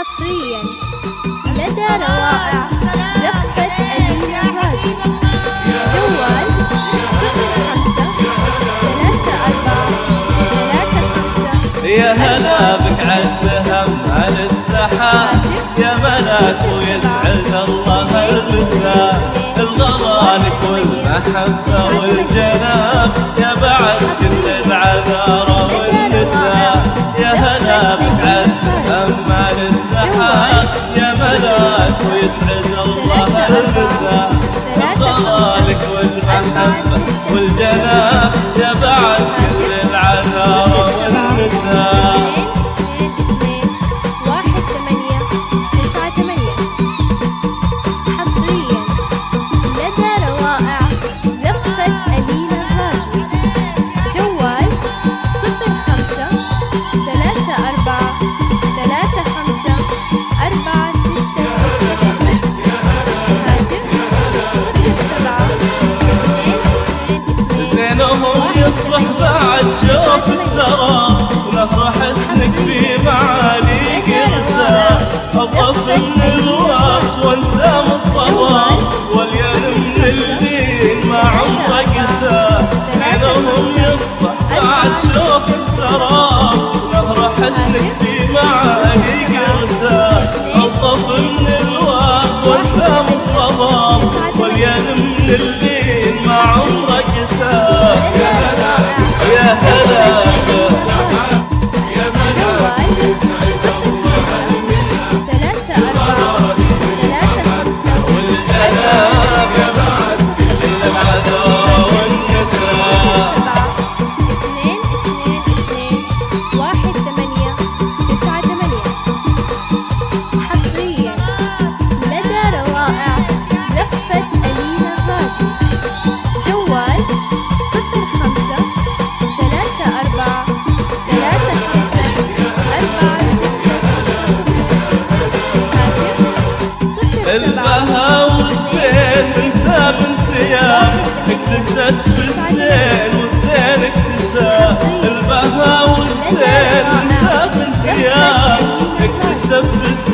حصريا لدى روائع زفة أمين الراجي. جوال 05 34 35. يا هلا بك عالفهم على السحاب يا ملاك ويسعد الله المساء. الغرانك والمحبة والجناب يا بعد كل العذارى والنساء. يا هلا بك عالفهم على السحاب يا ملاك ويسعد الله المساء. الغرانك والمحبة والجناب يا بعد كل العذارى والنساء. 2 2 1 8 9 8. حصريا لدى روائع زفة أمين الراجي. جوال 05 34 35 46. هاتف 07 زينهم يصبح بعد شوفك سرى ونهر حسنك في معالي قرسا. اطف من الوقت وانسى مطبا واليوم من الليل ما عمره قسا. زينهم يصبح بعد شوفك سرى ونهر حسنك في معالي قرسا. اطف من الوقت وانسى مطبا واليوم من الليل ما عمره قسا. يا هلا البها والزين انسى بانسياب اكتست بالزين والزين اكتسى. البها والزين انسى بانسياب اكتسب بالزين